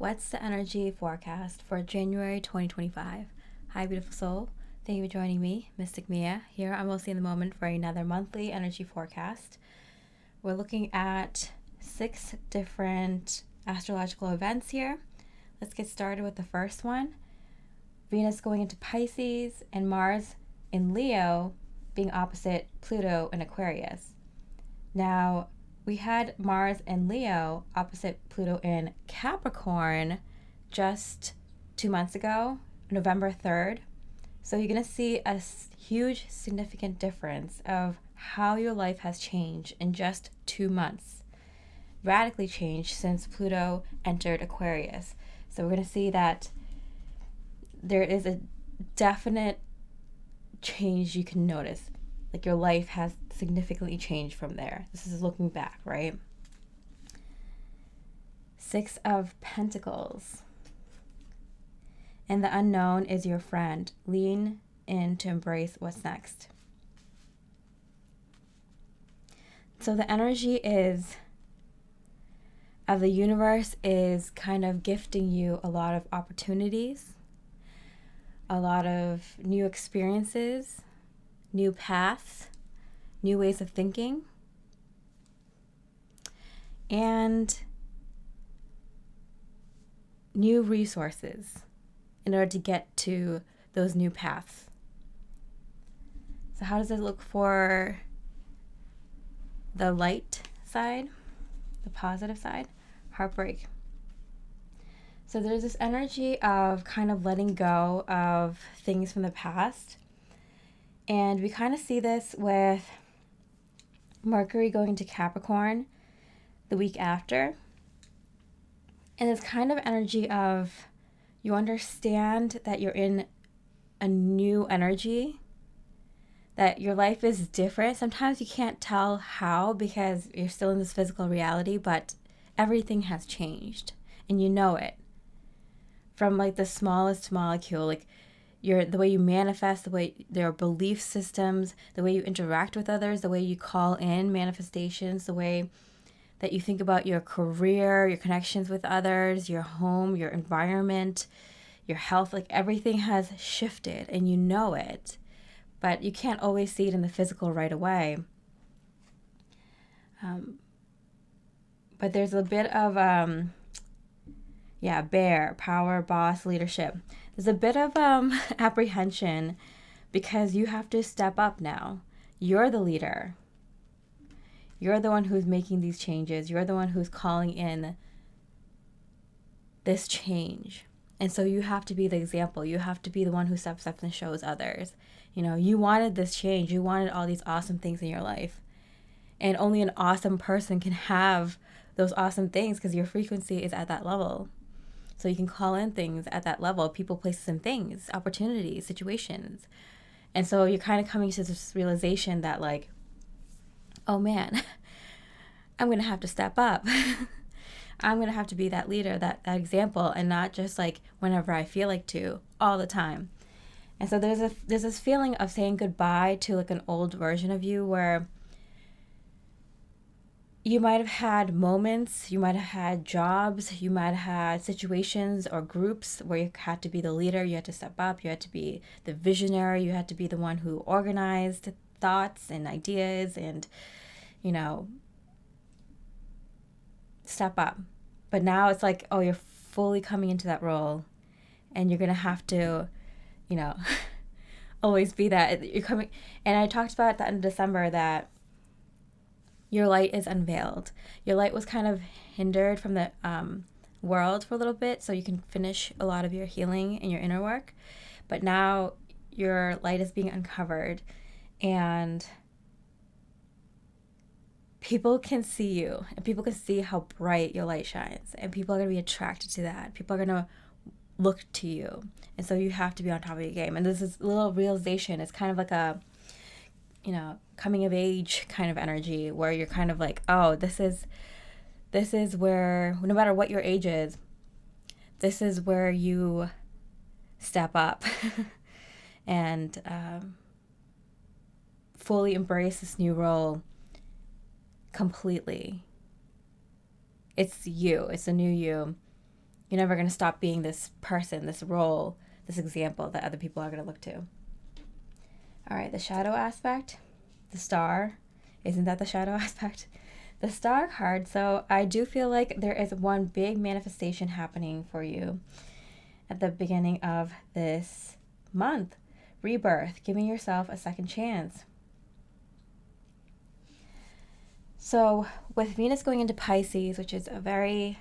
What's the energy forecast for January 2025? Hi, beautiful soul. Thank you for joining me, Mystic Mia. Here I'm mostly in the moment for another monthly energy forecast. We're looking at 6 different astrological events here. Let's get started with the first one. Venus going into Pisces and Mars in Leo being opposite Pluto in Aquarius. Now, we had Mars and Leo opposite Pluto in Capricorn just 2 months ago, November 3rd. So you're going to see a huge, significant difference of how your life has changed in just 2 months. Radically changed since Pluto entered Aquarius. So we're going to see that there is a definite change you can notice. Like your life has significantly changed from there. This is looking back, right? 6 of Pentacles. And the unknown is your friend. Lean in to embrace what's next. So the energy is of the universe is kind of gifting you a lot of opportunities, a lot of new experiences, new paths, new ways of thinking, and new resources in order to get to those new paths. So how does it look for the light side, the positive side? Heartbreak. So there's this energy of kind of letting go of things from the past. And we kind of see this with Mercury going to Capricorn the week after. And it's kind of energy of you understand that you're in a new energy, that your life is different. Sometimes you can't tell how because you're still in this physical reality, but everything has changed and you know it. From like the smallest molecule, like the way you manifest, the way their belief systems, the way you interact with others, the way you call in manifestations, the way that you think about your career, your connections with others, your home, your environment, your health, like everything has shifted and you know it, but you can't always see it in the physical right away. But there's a bit of, bear, power, boss, leadership. There's a bit of apprehension because you have to step up now. You're the leader. You're the one who's making these changes. You're the one who's calling in this change. And so you have to be the example. You have to be the one who steps up and shows others. You know, you wanted this change. You wanted all these awesome things in your life. And only an awesome person can have those awesome things because your frequency is at that level. So you can call in things at that level, people, places, and things, opportunities, situations. And so you're kind of coming to this realization that like, oh man, I'm going to have to step up. I'm going to have to be that leader, that example, and not just like whenever I feel like to, all the time. And so there's this feeling of saying goodbye to like an old version of you where you might have had moments, you might have had jobs, you might have had situations or groups where you had to be the leader, you had to step up, you had to be the visionary, you had to be the one who organized thoughts and ideas and, you know, step up. But now it's like, oh, you're fully coming into that role and you're going to have to, you know, always be that. You're coming. And I talked about that in December that your light is unveiled. Your light was kind of hindered from the world for a little bit so you can finish a lot of your healing and your inner work. But now your light is being uncovered and people can see you and people can see how bright your light shines and people are going to be attracted to that. People are going to look to you. And so you have to be on top of your game. And this is a little realization. It's kind of like a, you know, coming of age kind of energy where you're kind of like, oh, this is where, no matter what your age is, this is where you step up and fully embrace this new role completely. It's you. It's a new you. You're never going to stop being this person, this role, this example that other people are going to look to. All right, the shadow aspect, the star. Isn't that the shadow aspect? The star card. So I do feel like there is one big manifestation happening for you at the beginning of this month. Rebirth, giving yourself a second chance. So with Venus going into Pisces, which is a very,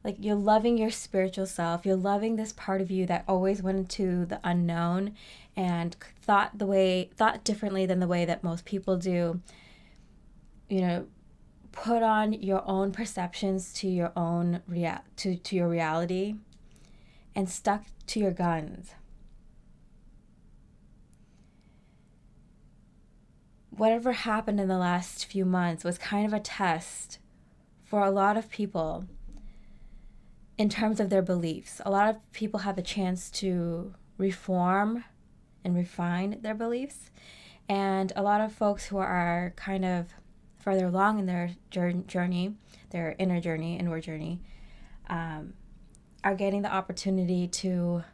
like, you're loving your spiritual self. You're loving this part of you that always went into the unknown and thought differently than the way that most people do. You know, put on your own perceptions to your own to your reality and stuck to your guns. Whatever happened in the last few months was kind of a test for a lot of people in terms of their beliefs. A lot of people have the chance to reform and refine their beliefs. And a lot of folks who are kind of further along in their journey, their inward journey, are getting the opportunity to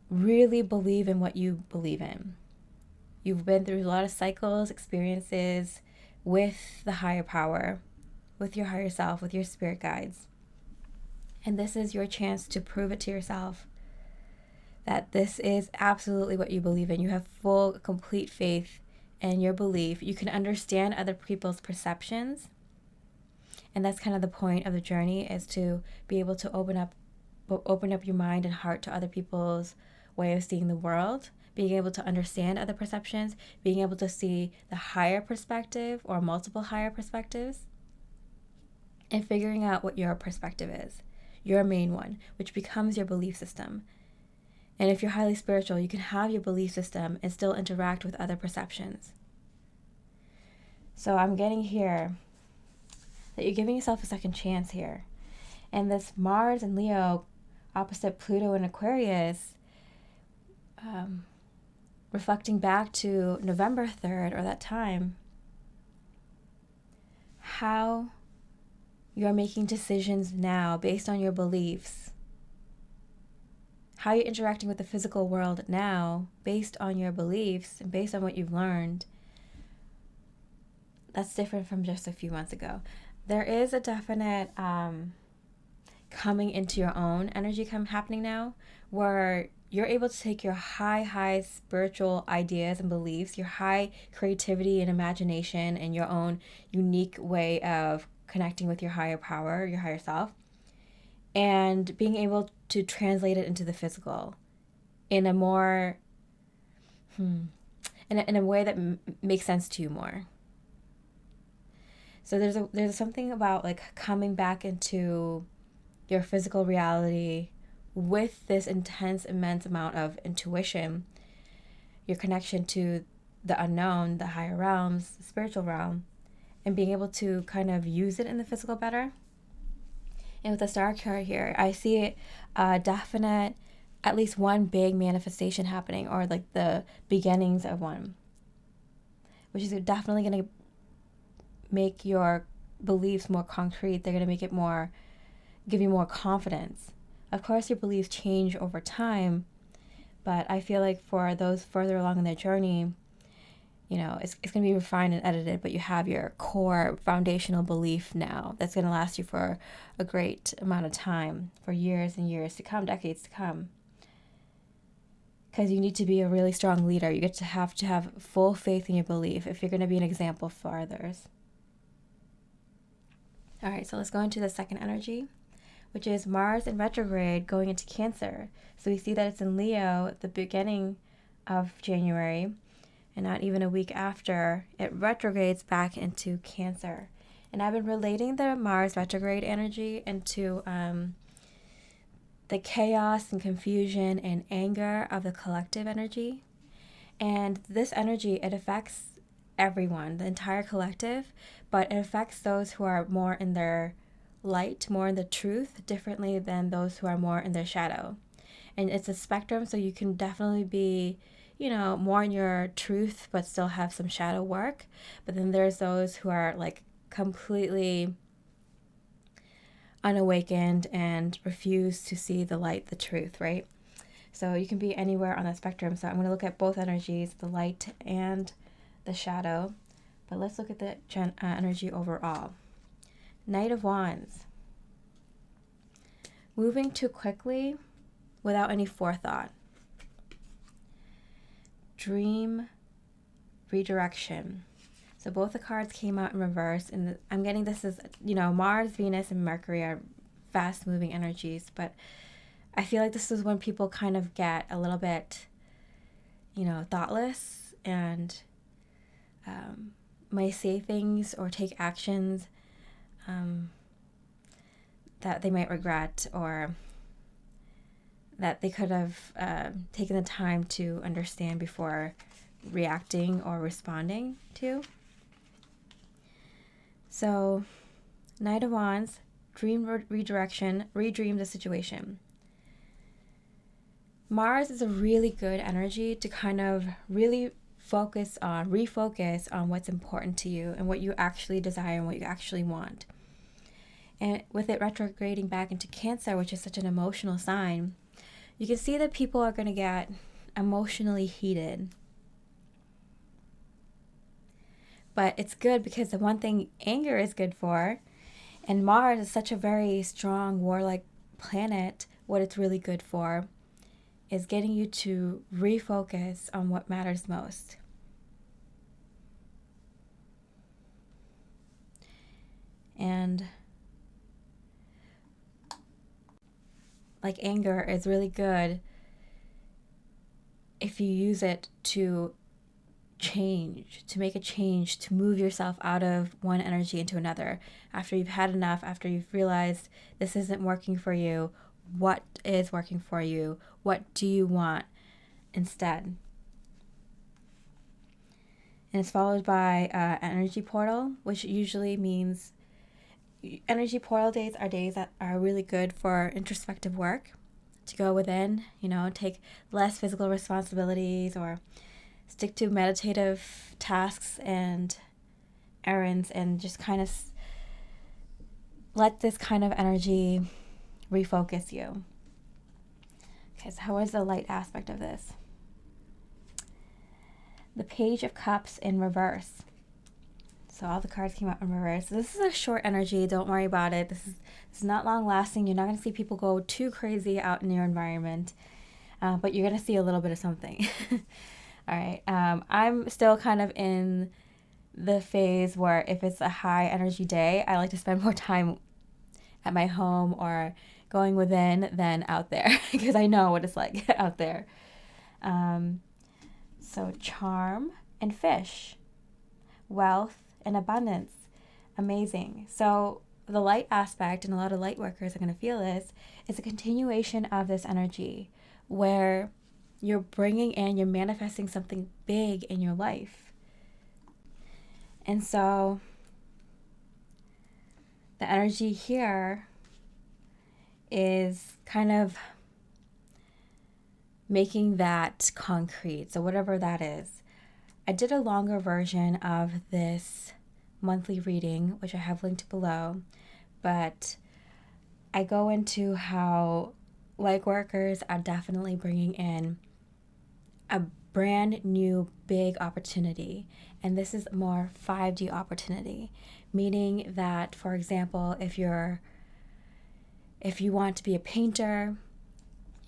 really believe in what you believe in. You've been through a lot of cycles, experiences with the higher power, with your higher self, with your spirit guides. And this is your chance to prove it to yourself that this is absolutely what you believe in. You have full, complete faith in your belief. You can understand other people's perceptions. And that's kind of the point of the journey, is to be able to open up your mind and heart to other people's way of seeing the world, being able to understand other perceptions, being able to see the higher perspective or multiple higher perspectives, and figuring out what your perspective is, your main one, which becomes your belief system. And if you're highly spiritual, you can have your belief system and still interact with other perceptions. So I'm getting here that you're giving yourself a second chance here. And this Mars and Leo opposite Pluto and Aquarius, reflecting back to November 3rd, or that time, how you're making decisions now based on your beliefs, how you're interacting with the physical world now based on your beliefs and based on what you've learned. That's different from just a few months ago. There is a definite coming into your own energy happening now, where you're able to take your high spiritual ideas and beliefs, your high creativity and imagination, and your own unique way of connecting with your higher power, your higher self, and being able to translate it into the physical in a more, in a way that makes sense to you more. So there's something about like coming back into your physical reality with this intense, immense amount of intuition, your connection to the unknown, the higher realms, the spiritual realm, and being able to kind of use it in the physical better. And with the star card here, I see a definite, at least one big manifestation happening, or like the beginnings of one, which is definitely going to make your beliefs more concrete. They're going to make it more, give you more confidence. Of course, your beliefs change over time, but I feel like for those further along in their journey, you know, it's going to be refined and edited, but you have your core foundational belief now that's going to last you for a great amount of time, for years and years to come, decades to come. Because you need to be a really strong leader. You get to have full faith in your belief if you're going to be an example for others. All right, so let's go into the second energy, which is Mars in retrograde going into Cancer. So we see that it's in Leo at the beginning of January, and not even a week after, it retrogrades back into Cancer. And I've been relating the Mars retrograde energy into the chaos and confusion and anger of the collective energy. And this energy, it affects everyone, the entire collective, but it affects those who are more in their light, more in the truth, differently than those who are more in their shadow. And it's a spectrum, so you can definitely be, you know, more in your truth but still have some shadow work. But then there's those who are like completely unawakened and refuse to see the light, the truth, right? So you can be anywhere on that spectrum. So I'm going to look at both energies, the light and the shadow. But let's look at the energy overall. Knight of Wands. Moving too quickly without any forethought. Dream redirection. So both the cards came out in reverse, and I'm getting this as, Mars, Venus, and Mercury are fast-moving energies, but I feel like this is when people kind of get a little bit, thoughtless and might say things or take actions that they might regret, or that they could have taken the time to understand before reacting or responding to. So, Knight of Wands, dream redirection, redream the situation. Mars is a really good energy to kind of really refocus on what's important to you and what you actually desire and what you actually want. And with it retrograding back into Cancer, which is such an emotional sign, you can see that people are going to get emotionally heated. But it's good because the one thing anger is good for, and Mars is such a very strong, warlike planet, what it's really good for is getting you to refocus on what matters most. And like anger is really good if you use it to make a change, to move yourself out of one energy into another. After you've had enough, after you've realized this isn't working for you, what is working for you? What do you want instead? And it's followed by energy portal, which usually means energy portal days are days that are really good for introspective work, to go within, take less physical responsibilities or stick to meditative tasks and errands and just kind of let this kind of energy refocus you. Okay, so how is the light aspect of this? The Page of Cups in reverse. So all the cards came out in reverse. So this is a short energy. Don't worry about it. This is not long lasting. You're not going to see people go too crazy out in your environment, but you're going to see a little bit of something. All right. I'm still kind of in the phase where if it's a high energy day, I like to spend more time at my home or going within than out there because I know what it's like out there. So charm and fish, wealth and abundance, amazing. So the light aspect, and a lot of light workers are going to feel this, is a continuation of this energy where you're bringing in, you're manifesting something big in your life. And so the energy here is kind of making that concrete. So whatever that is. I did a longer version of this monthly reading, which I have linked below, but I go into how light workers are definitely bringing in a brand new big opportunity, and this is more 5D opportunity, meaning that, for example, if you want to be a painter,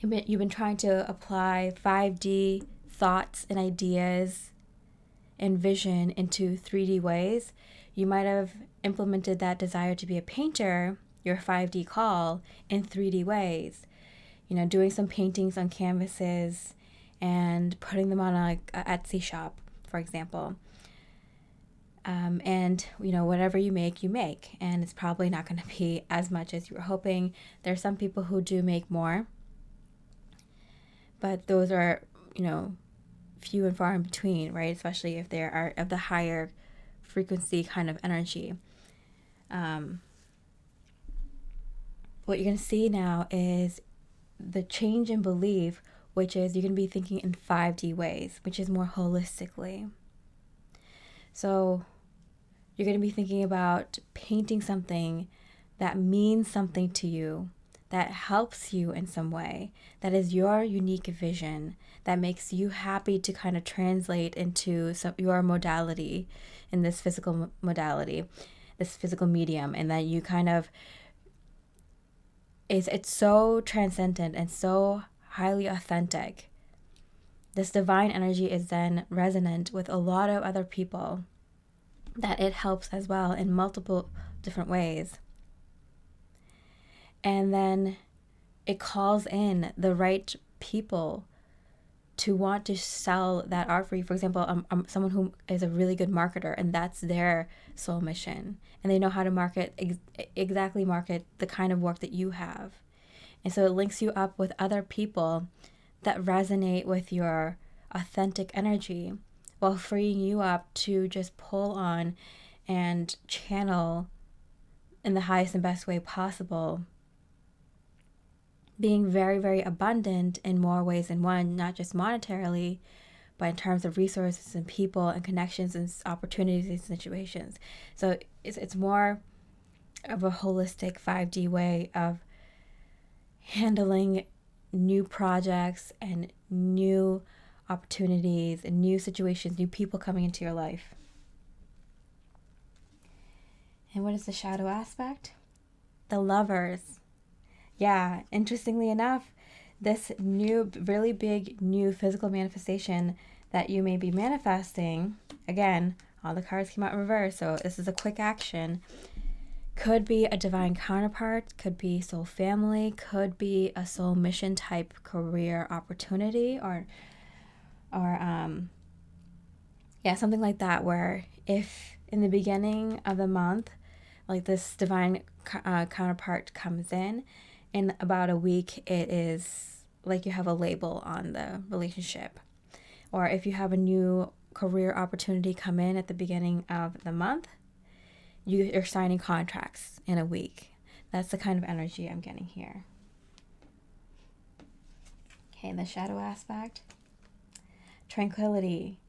you've been trying to apply 5D thoughts and ideas and vision into 3D ways, you might have implemented that desire to be a painter, your 5D call, in 3D ways. Doing some paintings on canvases and putting them on a Etsy shop, for example. And whatever you make, and it's probably not going to be as much as you were hoping. There are some people who do make more, but those are few and far in between, right? Especially if they are of the higher frequency kind of energy. What you're going to see now is the change in belief, which is you're going to be thinking in 5D ways, which is more holistically. So you're going to be thinking about painting something that means something to you, that helps you in some way, that is your unique vision, that makes you happy to kind of translate into your modality in this physical modality, this physical medium, and that you kind of, it's so transcendent and so highly authentic. This divine energy is then resonant with a lot of other people, that it helps as well in multiple different ways. And then it calls in the right people to want to sell that art for you. For example, I'm someone who is a really good marketer, and that's their soul mission. And they know how to exactly market the kind of work that you have. And so it links you up with other people that resonate with your authentic energy, while freeing you up to just pull on and channel in the highest and best way possible, being very, very abundant in more ways than one, not just monetarily, but in terms of resources and people and connections and opportunities and situations. So it's more of a holistic 5D way of handling new projects and new opportunities and new situations, new people coming into your life. And what is the shadow aspect? The Lovers. Yeah, interestingly enough, this new, really big new physical manifestation that you may be manifesting, again, all the cards came out in reverse, so this is a quick action, could be a divine counterpart, could be soul family, could be a soul mission type career opportunity, or something like that, where if in the beginning of the month, like this divine counterpart comes in about a week, it is like you have a label on the relationship. Or if you have a new career opportunity come in at the beginning of the month, you're signing contracts in a week. That's the kind of energy I'm getting here. Okay, the shadow aspect. Tranquility.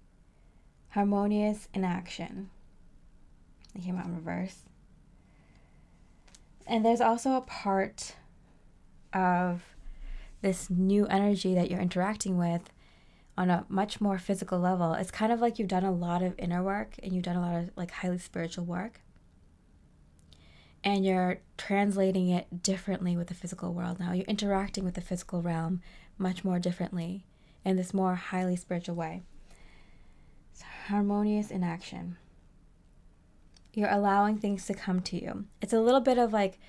Harmonious in action. It came out in reverse. And there's also a part of this new energy that you're interacting with on a much more physical level. It's kind of like you've done a lot of inner work and you've done a lot of like highly spiritual work, and you're translating it differently with the physical world now. You're interacting with the physical realm much more differently in this more highly spiritual way. It's harmonious in action. You're allowing things to come to you. It's a little bit of like,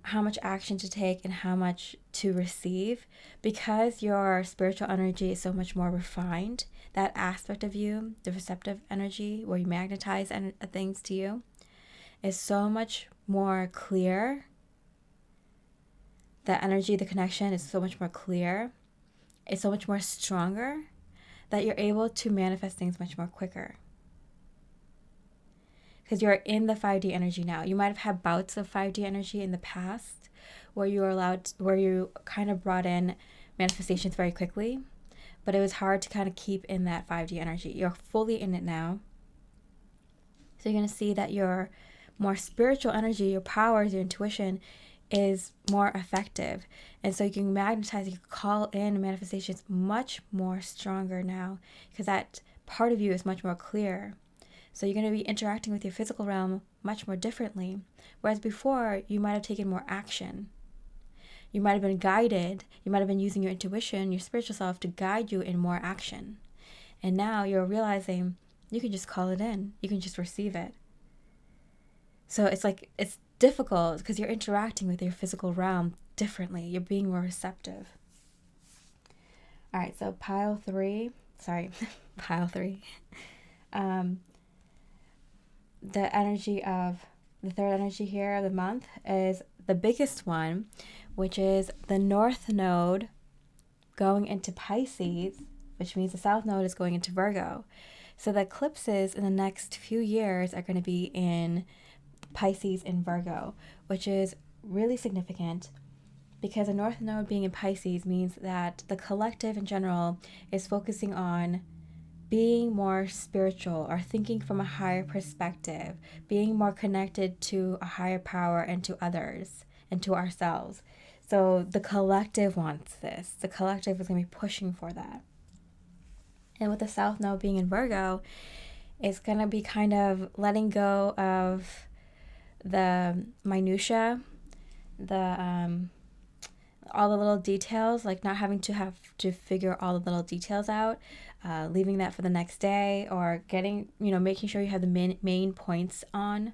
how much action to take and how much to receive, because your spiritual energy is so much more refined. That aspect of you, the receptive energy, where you magnetize things to you, is so much more clear. That energy, the connection is so much more clear. It's so much more stronger that you're able to manifest things much more quicker. Because you're in the 5D energy now. You might have had bouts of 5D energy in the past where you kind of brought in manifestations very quickly, but it was hard to kind of keep in that 5D energy. You're fully in it now. So you're going to see that your more spiritual energy, your powers, your intuition is more effective. And so you can magnetize, you can call in manifestations much more stronger now, because that part of you is much more clear. So you're going to be interacting with your physical realm much more differently. Whereas before, you might have taken more action. You might have been guided. You might have been using your intuition, your spiritual self, to guide you in more action. And now you're realizing you can just call it in. You can just receive it. So it's difficult because you're interacting with your physical realm differently. You're being more receptive. All right, so pile three. The energy of the third energy here of the month is the biggest one, which is the North Node going into Pisces, which means the South Node is going into Virgo. So the eclipses in the next few years are going to be in Pisces and Virgo, which is really significant because the North Node being in Pisces means that the collective in general is focusing on being more spiritual or thinking from a higher perspective, being more connected to a higher power and to others and to ourselves. So the collective wants this. The collective is going to be pushing for that. And with the South Node being in Virgo, it's going to be kind of letting go of the minutia, the all the little details, like not having to have to figure all the little details out, leaving that for the next day, or getting, making sure you have the main points down,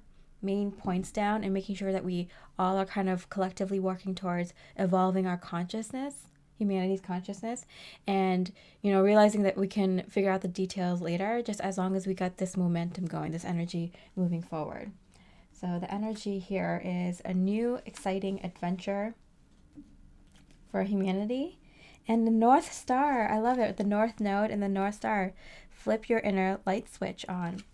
and making sure that we all are kind of collectively working towards evolving our consciousness, humanity's consciousness, and realizing that we can figure out the details later, just as long as we got this momentum going, this energy moving forward. So the energy here is a new exciting adventure for humanity. And the North Star, I love it, the North Node and the North Star, flip your inner light switch on.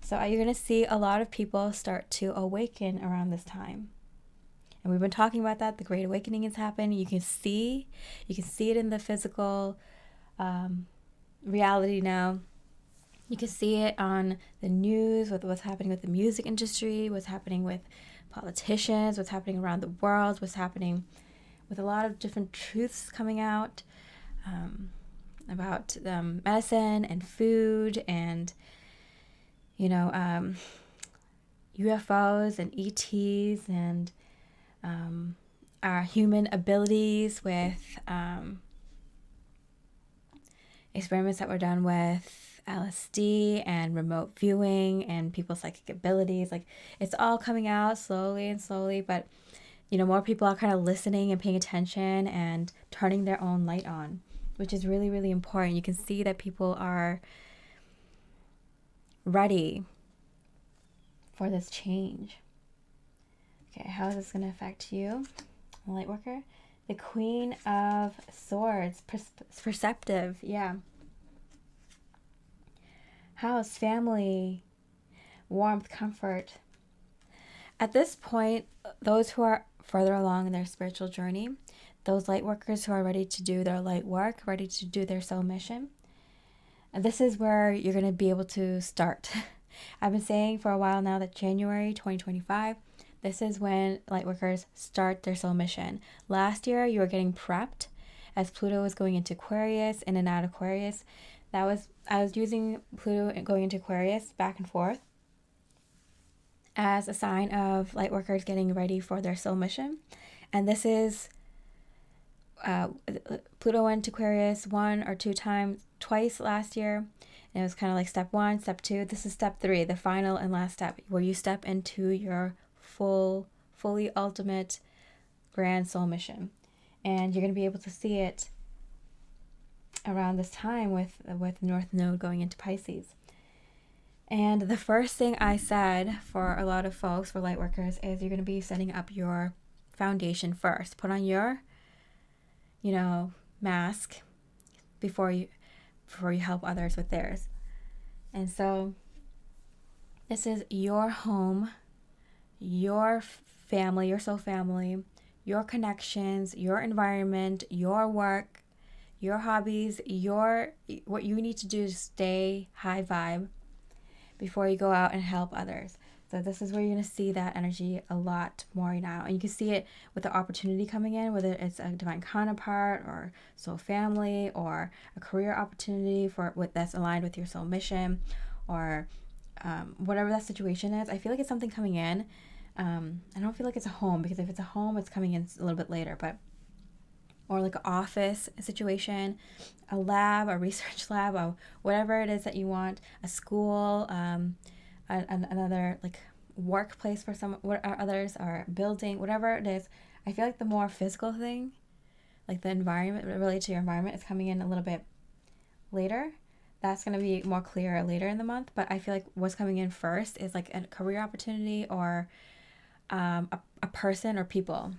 So you're going to see a lot of people start to awaken around this time. And we've been talking about that. The Great Awakening has happened. You can see it in the physical reality now. You can see it on the news with what's happening with the music industry, what's happening with politicians, what's happening around the world, what's happening with a lot of different truths coming out about medicine and food and, UFOs and ETs and our human abilities with experiments that were done with LSD and remote viewing and people's psychic abilities. Like, it's all coming out slowly, but more people are kind of listening and paying attention and turning their own light on, which is really, really important. You can see that people are ready for this change. Okay, how is this going to affect you, Lightworker? The Queen of Swords, perceptive, yeah. House, family, warmth, comfort. At this point, those who are further along in their spiritual journey, those light workers who are ready to do their light work, ready to do their soul mission, and this is where you're going to be able to start. I've been saying for a while now that January 2025, this is when light workers start their soul mission. Last year, you were getting prepped as Pluto was going into Aquarius, in and out of Aquarius. I was using Pluto going into Aquarius back and forth as a sign of light workers getting ready for their soul mission. And this is Pluto went to Aquarius twice last year. And it was kind of like step 1, step 2. This is step 3, the final and last step, where you step into your fully ultimate grand soul mission. And you're going to be able to see it around this time with North Node going into Pisces. And the first thing I said for a lot of folks, for light workers, is you're going to be setting up your foundation first. Put on your, mask before you help others with theirs. And so this is your home, your family, your soul family, your connections, your environment, your work, your hobbies, what you need to do to stay high vibe before you go out and help others. So this is where you're going to see that energy a lot more now. And you can see it with the opportunity coming in, whether it's a divine counterpart or soul family or a career opportunity that's aligned with your soul mission, or whatever that situation is. I feel like it's something coming in. I don't feel like it's a home, because if it's a home, it's coming in a little bit later, or like an office situation, a lab, a research lab, or whatever it is that you want, a school, another like workplace for some, or others, or building, whatever it is. I feel like the more physical thing, like the environment, related to your environment, is coming in a little bit later. That's going to be more clear later in the month, but I feel like what's coming in first is like a career opportunity, or a person or people.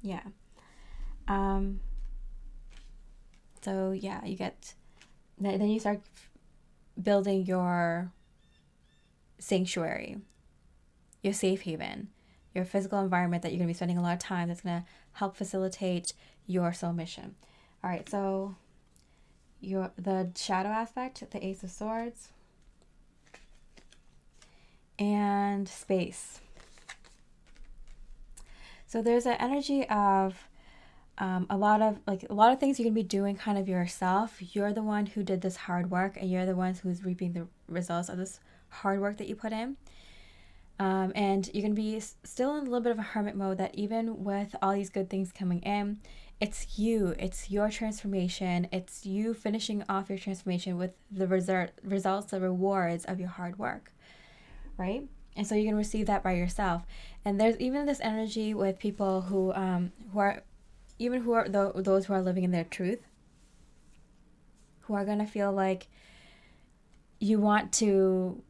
Yeah. So yeah, then you start building your sanctuary, your safe haven, your physical environment that you're going to be spending a lot of time, that's going to help facilitate your soul mission. All right, so the shadow aspect, the Ace of Swords, and space. So there's an energy of a lot of things you can be doing kind of yourself. You're the one who did this hard work, and you're the ones who's reaping the results of this hard work that you put in. And you can be still in a little bit of a hermit mode, that even with all these good things coming in, it's your transformation. It's you finishing off your transformation with the results, the rewards of your hard work, right? And so you can receive that by yourself. And there's even this energy with people who are those who are living in their truth, who are gonna feel like you want to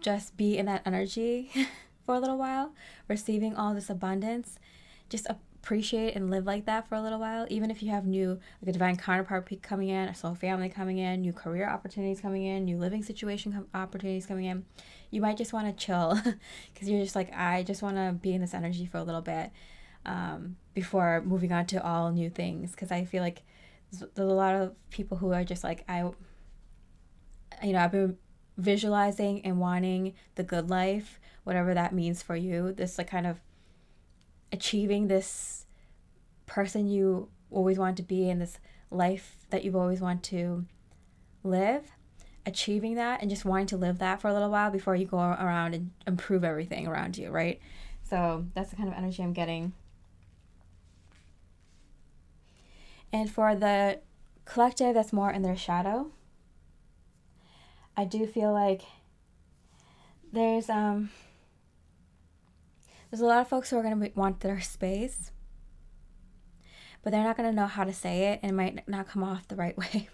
just be in that energy for a little while, receiving all this abundance. Just appreciate and live like that for a little while, even if you have new, like a divine counterpart coming in, a soul family coming in, new career opportunities coming in, new living situation opportunities coming in. You might just want to chill because you're just like, I just want to be in this energy for a little bit before moving on to all new things. Because I feel like there's a lot of people who are just like, I've been visualizing and wanting the good life, whatever that means for you. This like kind of achieving this person you always want to be in, this life that you've always wanted to live, achieving that and just wanting to live that for a little while before you go around and improve everything around you, right? So that's the kind of energy I'm getting. And for the collective that's more in their shadow, I do feel like there's a lot of folks who are going to want their space, but they're not going to know how to say it, and it might not come off the right way.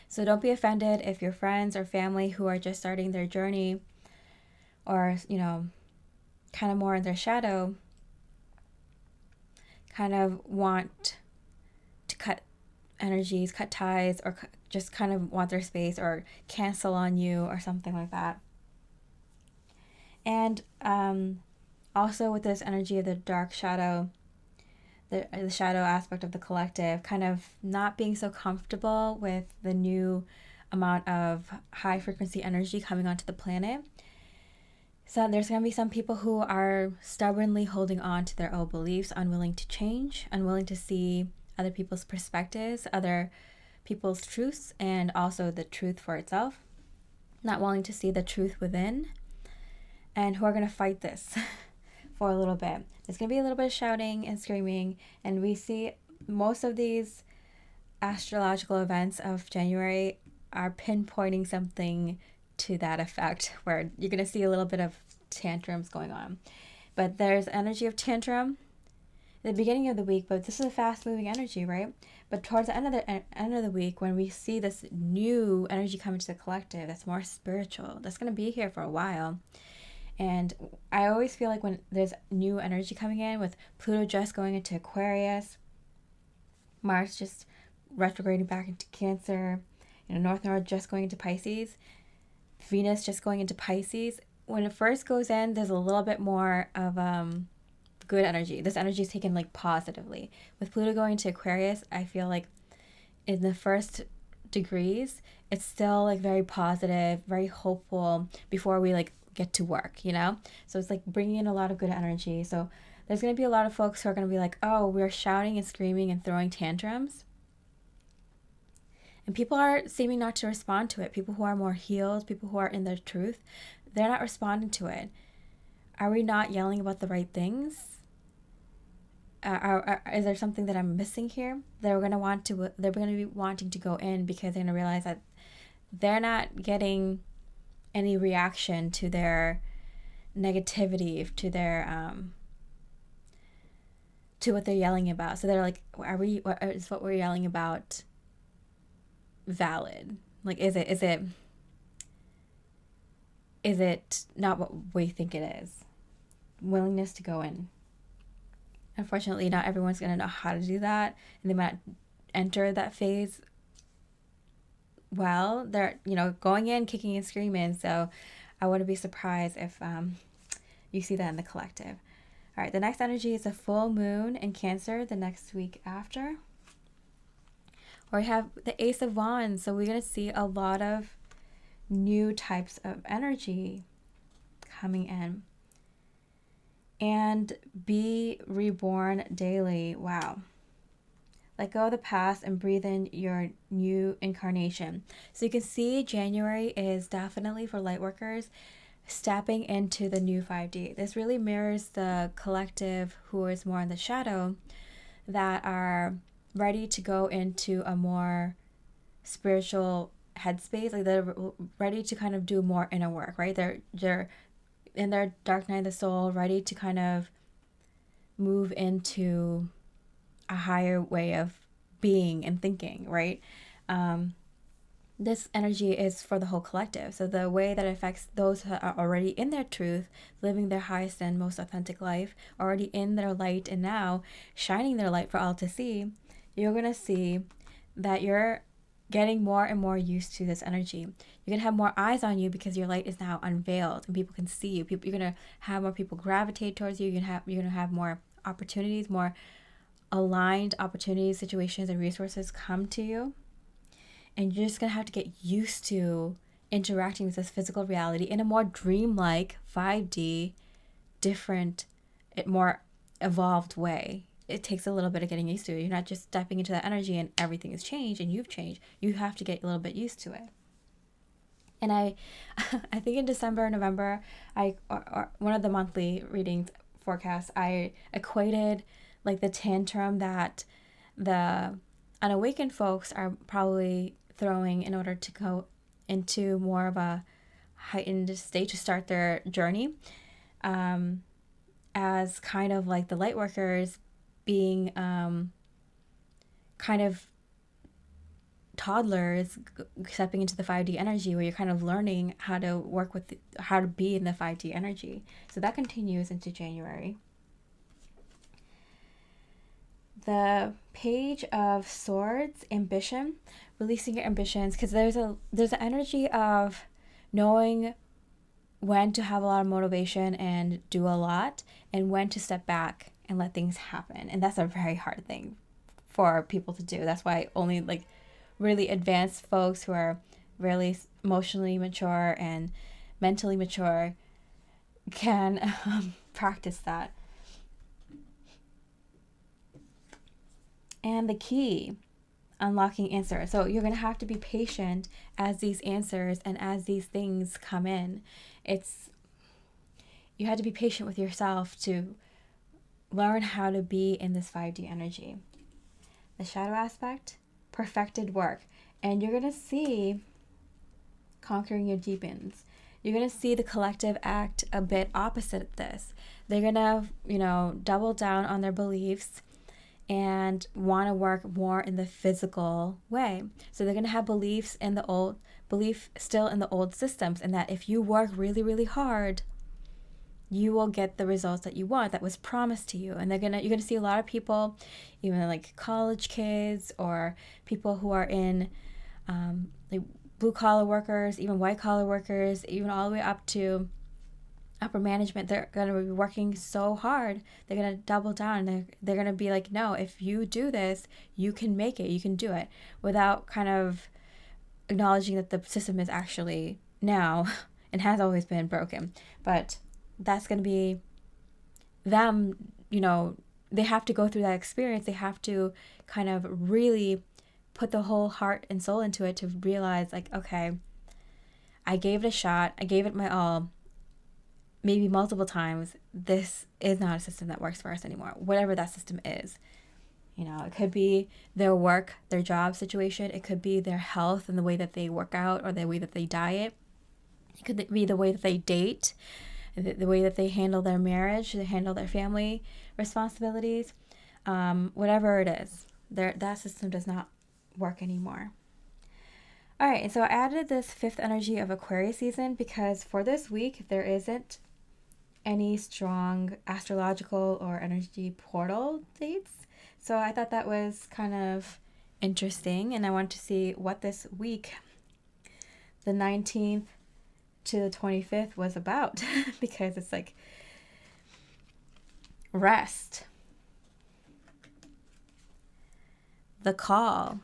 So don't be offended if your friends or family who are just starting their journey, or, kind of more in their shadow, kind of want to cut energies, cut ties, or just kind of want their space or cancel on you or something like that. And also with this energy of the dark shadow, the shadow aspect of the collective, kind of not being so comfortable with the new amount of high frequency energy coming onto the planet. So there's going to be some people who are stubbornly holding on to their old beliefs, unwilling to change, unwilling to see other people's perspectives, other people's truths, and also the truth for itself, not willing to see the truth within, and who are going to fight this for a little bit. There's going to be a little bit of shouting and screaming, and we see most of these astrological events of January are pinpointing something to that effect, where you're going to see a little bit of tantrums going on. But there's energy of tantrum at the beginning of the week, but this is a fast-moving energy, right? But towards the end of the week, when we see this new energy coming to the collective that's more spiritual, that's going to be here for a while. And I always feel like when there's new energy coming in, with Pluto just going into Aquarius, Mars just retrograding back into Cancer, North Node just going into Pisces, Venus just going into Pisces. When it first goes in, there's a little bit more of good energy. This energy is taken like positively. With Pluto going to Aquarius, I feel like in the first degrees, it's still like very positive, very hopeful before we like get to work, So it's like bringing in a lot of good energy. So there's going to be a lot of folks who are going to be like, oh, we're shouting and screaming and throwing tantrums. And people are seeming not to respond to it. People who are more healed, people who are in their truth, they're not responding to it. Are we not yelling about the right things? Is there something that I'm missing here? They're going to be wanting to go in because they're going to realize that they're not getting any reaction to their negativity, to their to what they're yelling about. So they're like, is what we're yelling about valid? Like, is it not what we think it is? Willingness to go in. Unfortunately, not everyone's going to know how to do that, and they might enter that phase well. They're, going in, kicking and screaming, so I wouldn't be surprised if you see that in the collective. All right, the next energy is a full moon in Cancer the next week after. Or we have the Ace of Wands. So we're going to see a lot of new types of energy coming in. And be reborn daily. Wow. Let go of the past and breathe in your new incarnation. So you can see January is definitely for light workers stepping into the new 5D. This really mirrors the collective who is more in the shadow that are ready to go into a more spiritual headspace. Like they're ready to kind of do more inner work, right? They're in their dark night of the soul, ready to kind of move into a higher way of being and thinking, right? This energy is for the whole collective. So the way that it affects those who are already in their truth, living their highest and most authentic life, already in their light and now shining their light for all to see, you're going to see that you're getting more and more used to this energy. You're going to have more eyes on you because your light is now unveiled and people can see you. You're going to have more people gravitate towards you. You're going to have more opportunities, more aligned opportunities, situations, and resources come to you. And you're just going to have to get used to interacting with this physical reality in a more dreamlike, 5D, different, more evolved way. It takes a little bit of getting used to it. You're not just stepping into that energy and everything has changed and you've changed. You have to get a little bit used to it. And I think in December, November, or one of the monthly readings forecasts, I equated like the tantrum that the unawakened folks are probably throwing in order to go into more of a heightened state to start their journey, as kind of like the light workers being kind of toddlers stepping into the 5D energy, where you're kind of learning how to work with how to be in the 5D energy. So that continues into January. The Page of Swords, ambition, releasing your ambitions, because there's an energy of knowing when to have a lot of motivation and do a lot, and when to step back and let things happen. And that's a very hard thing for people to do. That's why only like really advanced folks who are really emotionally mature and mentally mature can practice that. And the key, unlocking answers. So you're going to have to be patient as these answers and as these things come in. You had to be patient with yourself to learn how to be in this 5D energy. The shadow aspect, perfected work. And you're going to see conquering your demons. You're going to see the collective act a bit opposite of this. They're going to, double down on their beliefs and want to work more in the physical way. So they're going to have belief still in the old systems, and that if you work really, really hard, you will get the results that you want, that was promised to you. And you're going to see a lot of people, even like college kids or people who are in like blue collar workers, even white collar workers, even all the way up to upper management. They're going to be working so hard. They're going to double down. They're going to be like, no, if you do this, you can make it, you can do it, without kind of acknowledging that the system is actually now and has always been broken. But that's going to be them, they have to go through that experience. They have to kind of really put the whole heart and soul into it to realize, like, okay, I gave it a shot. I gave it my all. Maybe multiple times. This is not a system that works for us anymore. Whatever that system is. It could be their work, their job situation. It could be their health and the way that they work out or the way that they diet. It could be the way that they date, the way that they handle their marriage, they handle their family responsibilities. Whatever it is, that system does not work anymore. All right, so I added this fifth energy of Aquarius season because for this week, there isn't any strong astrological or energy portal dates. So I thought that was kind of interesting, and I wanted to see what this week, the 19th to the 25th, was about because it's like rest, the call,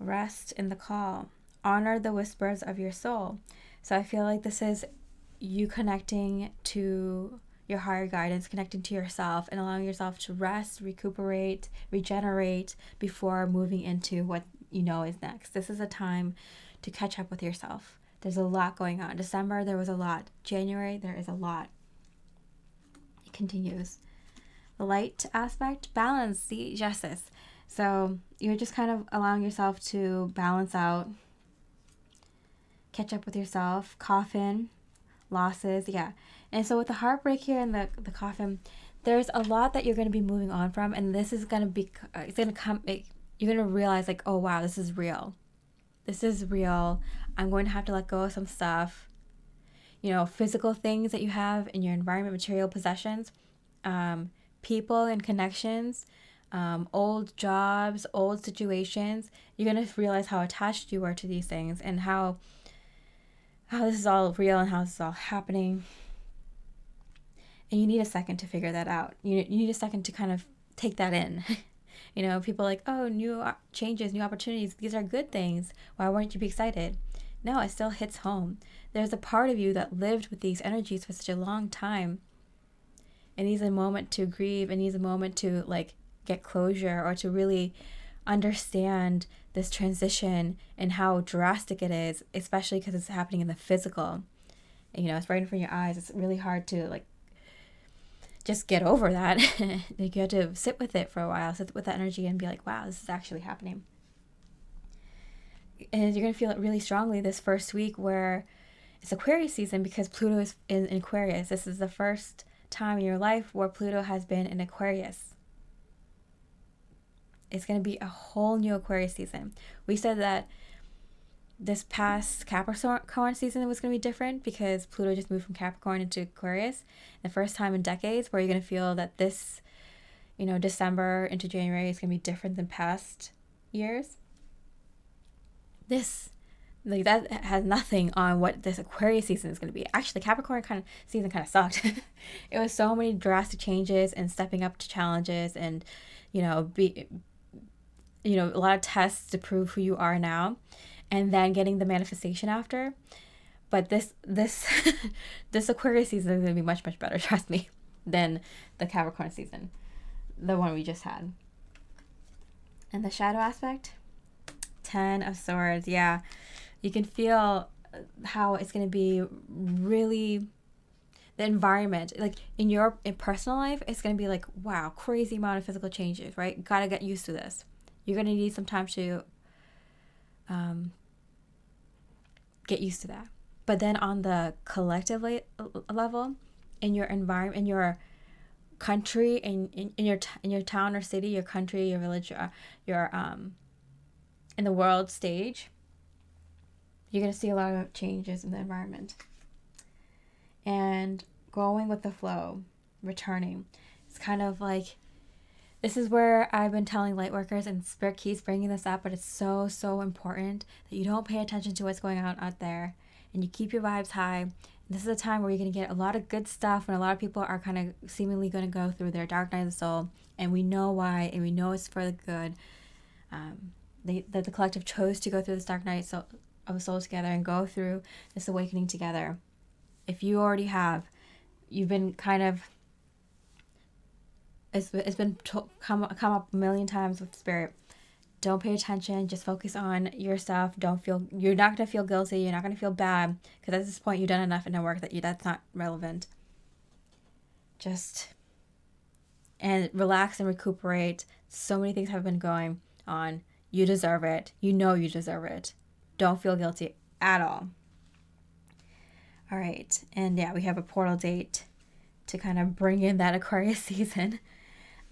Rest in the call. Honor the whispers of your soul. So I feel like this is you connecting to your higher guidance, connecting to yourself, and allowing yourself to rest, recuperate, regenerate before moving into what you know is next. This is a time to catch up with yourself. There's a lot going on. December, there was a lot. January, there is a lot. It continues. The light aspect, balance, see, justice. So you're just kind of allowing yourself to balance out, catch up with yourself, coffin, losses, yeah. And so with the heartbreak here and the coffin, there's a lot that you're going to be moving on from, and this is going to be, it's going to come, you're going to realize like, oh wow, this is real. This is real. I'm going to have to let go of some stuff. You know, physical things that you have in your environment, material possessions, people and connections, old jobs, old situations. You're going to realize how attached you are to these things and how this is all real and how this is all happening. And you need a second to figure that out. You need a second to kind of take that in. You know, people are like, oh, new changes, new opportunities. These are good things. Why wouldn't you be excited? No, it still hits home. There's a part of you that lived with these energies for such a long time. It needs a moment to grieve. It needs a moment to like get closure or to really understand this transition and how drastic it is, especially because it's happening in the physical. And, you know, it's right in front of your eyes. It's really hard to like just get over that. Like you have to sit with it for a while, sit with that energy and be like, wow, this is actually happening. And you're going to feel it really strongly this first week where it's Aquarius season because Pluto is in Aquarius. This is the first time in your life where Pluto has been in Aquarius. It's going to be a whole new Aquarius season. We said that this past Capricorn season was going to be different because Pluto just moved from Capricorn into Aquarius. The first time in decades where you're going to feel that this, you know, December into January is going to be different than past years. This, like, that has nothing on what this Aquarius season is going to be. Actually, Capricorn season kind of sucked. It was so many drastic changes and stepping up to challenges and, you know, a lot of tests to prove who you are now, and then getting the manifestation after. But this this Aquarius season is going to be much, much better, trust me, than the Capricorn season, the one we just had. And the shadow aspect, 10 of Swords. Yeah, you can feel how it's going to be really, the environment, like in personal life, it's going to be like, wow, crazy amount of physical changes, right? Gotta get used to this. You're going to need some time to get used to that. But then on the collective level, in your environment, in your country, in your town or city, your country, your village, your in the world stage, you're going to see a lot of changes in the environment. And going with the flow, returning. It's kind of like, this is where I've been telling light workers, and Spirit keeps bringing this up, but it's so, so important that you don't pay attention to what's going on out there and you keep your vibes high. And this is a time where you're going to get a lot of good stuff, and a lot of people are kind of seemingly going to go through their dark night of the soul, and we know why, and we know it's for the good. The collective chose to go through this dark night of the soul together and go through this awakening together. If you already have, you've been kind of, it's been come up a million times with Spirit. Don't pay attention. Just focus on yourself. You're not going to feel guilty. You're not going to feel bad, because at this point you've done enough in the work that's not relevant. And relax and recuperate. So many things have been going on. You deserve it. You know you deserve it. Don't feel guilty at all. All right. And yeah, we have a portal date to kind of bring in that Aquarius season.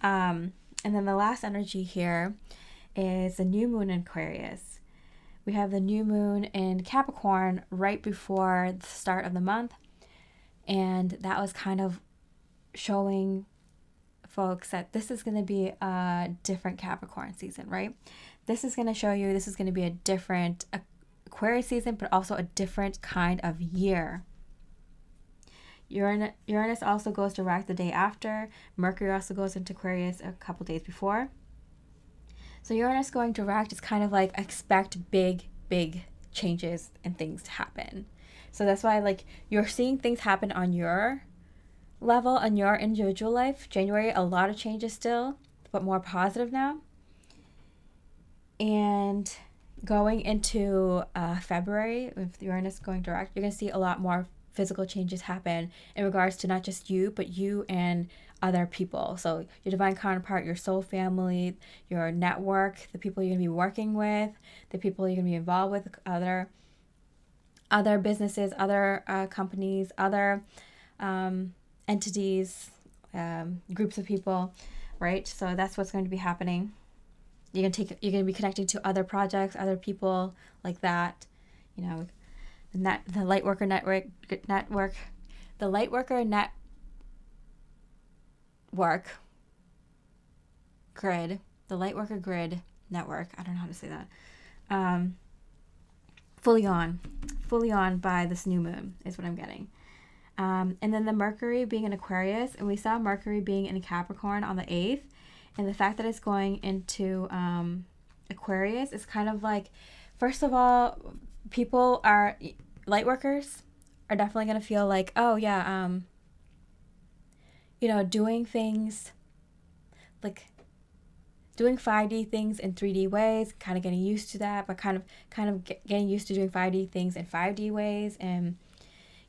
And then the last energy here is the new moon in Aquarius. We have the new moon in Capricorn right before the start of the month. And that was kind of showing folks that this is going to be a different Capricorn season, right? This is going to show you this is going to be a different Aquarius season, but also a different kind of year. Uranus also goes direct the day after. Mercury also goes into Aquarius a couple days before. So Uranus going direct is kind of like expect big, big changes and things to happen. So that's why like you're seeing things happen on your level, on your individual life. January, a lot of changes still, but more positive now. And going into February, with Uranus going direct, you're going to see a lot more physical changes happen in regards to not just you, but you and other people. So your divine counterpart, your soul family, your network, the people you're going to be working with, the people you're going to be involved with, other businesses, other companies, other entities, groups of people, right? So that's what's going to be happening. You're gonna be connecting to other projects, other people like that. You know, the Lightworker network, the Lightworker network grid, the Lightworker grid network. I don't know how to say that. Fully on by this new moon is what I'm getting. And then the Mercury being in Aquarius, and we saw Mercury being in Capricorn on the 8th. And the fact that it's going into Aquarius is kind of like, first of all, light workers are definitely going to feel like, oh yeah, doing things, like doing 5D things in 3D ways, kind of getting used to that, but kind of getting used to doing 5D things in 5D ways. And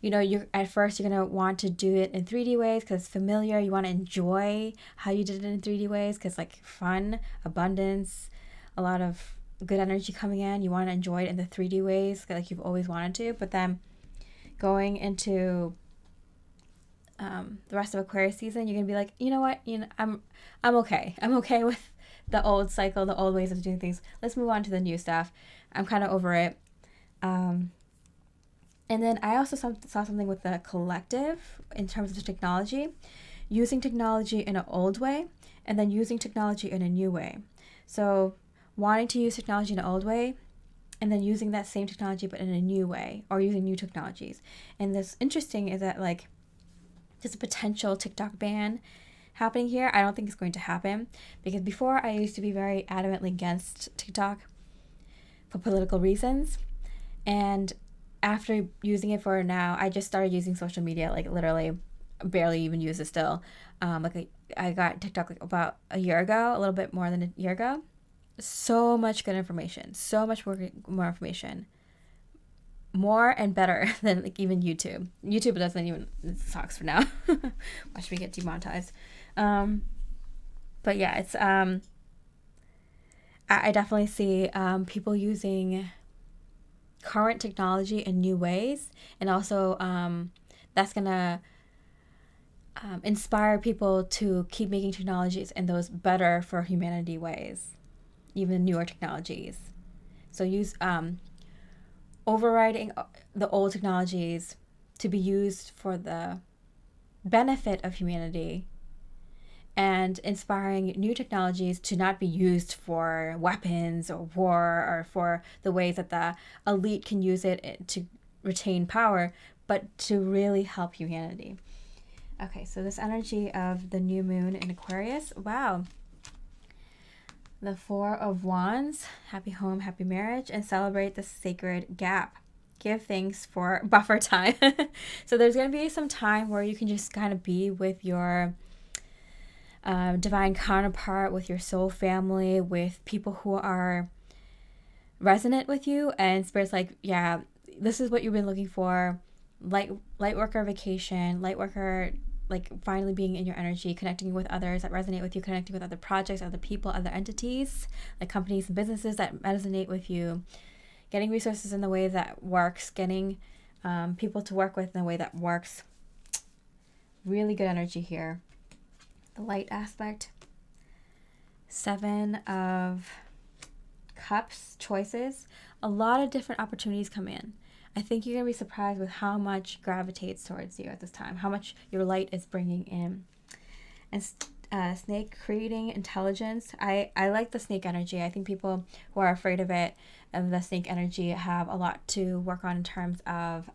you're at first you're going to want to do it in 3D ways because it's familiar. You want to enjoy how you did it in 3D ways because like fun, abundance, a lot of good energy coming in. You want to enjoy it in the 3D ways like you've always wanted to. But then going into the rest of Aquarius season, you're going to be like, you know what? I'm okay. I'm okay with the old cycle, the old ways of doing things. Let's move on to the new stuff. I'm kind of over it. And then I also saw something with the collective in terms of technology, using technology in an old way and then using technology in a new way. So wanting to use technology in an old way and then using that same technology but in a new way, or using new technologies. And this interesting is that like there's a potential TikTok ban happening here. I don't think it's going to happen because before I used to be very adamantly against TikTok for political reasons. And after using it for now, I just started using social media, like literally barely even use it still. I got TikTok like about a year ago, a little bit more than a year ago. So much good information, so much more information. More and better than like even YouTube. YouTube doesn't even, it sucks for now. Watch me get demonetized. But yeah, it's, I definitely see people using current technology in new ways, and also that's gonna inspire people to keep making technologies in those better for humanity ways, even newer technologies. So use overriding the old technologies to be used for the benefit of humanity, and inspiring new technologies to not be used for weapons or war or for the ways that the elite can use it to retain power, but to really help humanity. Okay, so this energy of the new moon in Aquarius, wow. The Four of Wands, happy home, happy marriage, and celebrate the sacred gap. Give thanks for buffer time. So there's going to be some time where you can just kind of be with your divine counterpart, with your soul family, with people who are resonant with you, and Spirit's like, yeah, this is what you've been looking for. Light worker vacation, light worker, like finally being in your energy, connecting with others that resonate with you, connecting with other projects, other people, other entities, like companies and businesses that resonate with you, getting resources in the way that works, getting people to work with in a way that works. Really good energy here. The light aspect. 7 of Cups, choices. A lot of different opportunities come in. I think you're going to be surprised with how much gravitates towards you at this time, how much your light is bringing in. And snake, creating intelligence. I like the snake energy. I think people who are afraid of it, of the snake energy, have a lot to work on in terms of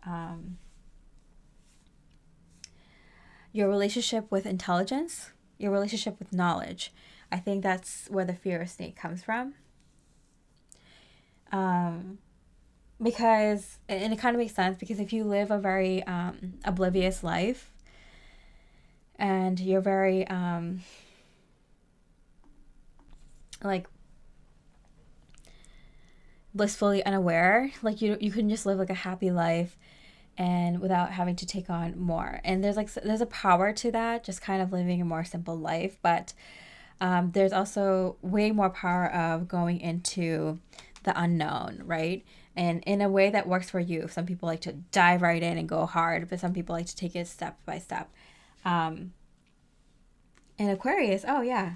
your relationship with intelligence, your relationship with knowledge. I think that's where the fear of snake comes from. Because, and it kind of makes sense, because if you live a very oblivious life, and you're very like blissfully unaware, like you can just live like a happy life and without having to take on more. And there's a power to that, just kind of living a more simple life. But there's also way more power of going into the unknown, right? And in a way that works for you. Some people like to dive right in and go hard, but some people like to take it step by step. And Aquarius, oh yeah,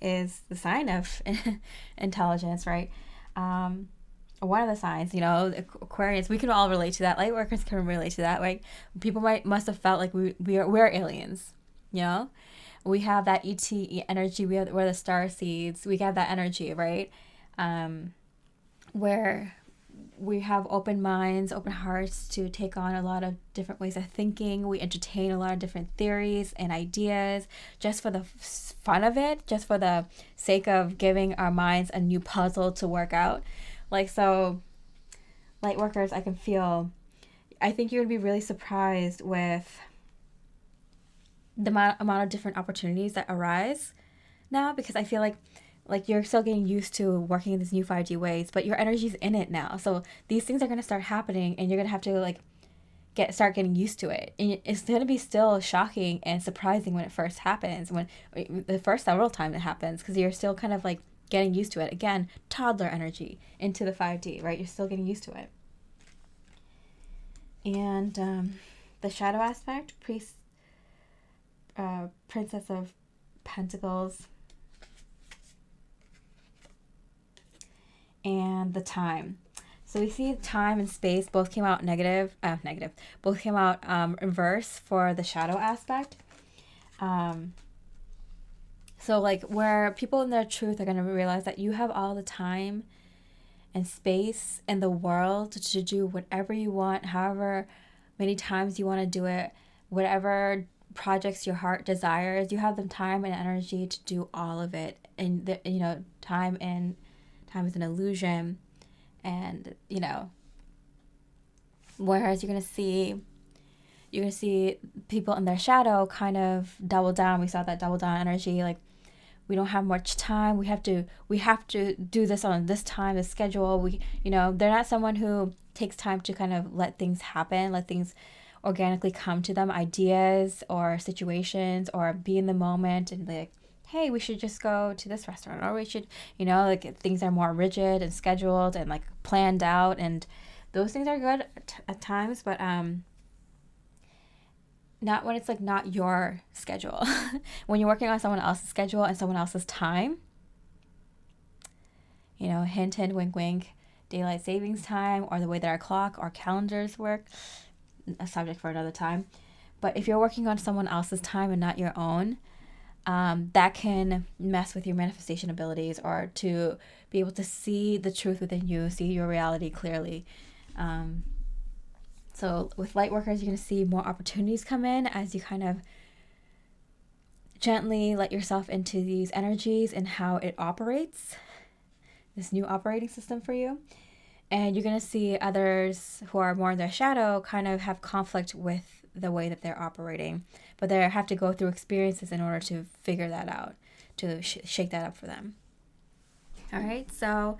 is the sign of intelligence, right? One of the signs, Aquarius, we can all relate to that. Light workers can relate to that. Like, people must have felt like we're aliens, We have that ET energy. We're the star seeds. We have that energy, right? Where we have open minds, open hearts to take on a lot of different ways of thinking. We entertain a lot of different theories and ideas just for the fun of it, just for the sake of giving our minds a new puzzle to work out. Like, so, light workers, I think you're going to be really surprised with the amount of different opportunities that arise now, because I feel like you're still getting used to working in these new 5D ways, but your energy's in it now. So these things are going to start happening, and you're going to have to start getting used to it. And it's going to be still shocking and surprising when it first happens, when the first several times it happens, because you're still kind of getting used to it. Again, toddler energy into the 5D, right? You're still getting used to it. And the shadow aspect, Princess of Pentacles, and the time. So we see time and space both came out negative. Both came out reverse for the shadow aspect. So where people in their truth are going to realize that you have all the time and space in the world to do whatever you want, however many times you want to do it, whatever projects your heart desires, you have the time and energy to do all of it. And time is an illusion, and whereas you're gonna see people in their shadow kind of double down. We saw that double down energy, we don't have much time, we have to do this on this time, the schedule. They're not someone who takes time to kind of let things happen, let things organically come to them, ideas or situations, or be in the moment and hey, we should just go to this restaurant, or we should, things are more rigid and scheduled and planned out, and those things are good at times, but not when it's not your schedule. When you're working on someone else's schedule and someone else's time, hint, hint, wink, wink, daylight savings time, or the way that our clock, our calendars work, a subject for another time. But if you're working on someone else's time and not your own, that can mess with your manifestation abilities, or to be able to see the truth within you, see your reality clearly. So with light workers, you're going to see more opportunities come in as you kind of gently let yourself into these energies and how it operates, this new operating system for you. And you're going to see others who are more in their shadow kind of have conflict with the way that they're operating, but they have to go through experiences in order to figure that out, to shake that up for them. All right, so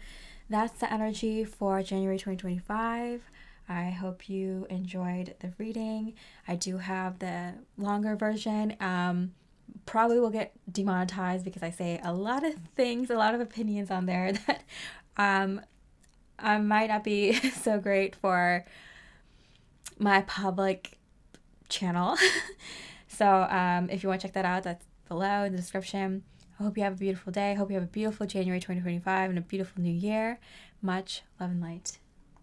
that's the energy for January 2025. I hope you enjoyed the reading. I do have the longer version. Probably will get demonetized because I say a lot of things, a lot of opinions on there that I might not be so great for my public channel. So if you want to check that out, that's below in the description. I hope you have a beautiful day. I hope you have a beautiful January 2025 and a beautiful new year. Much love and light.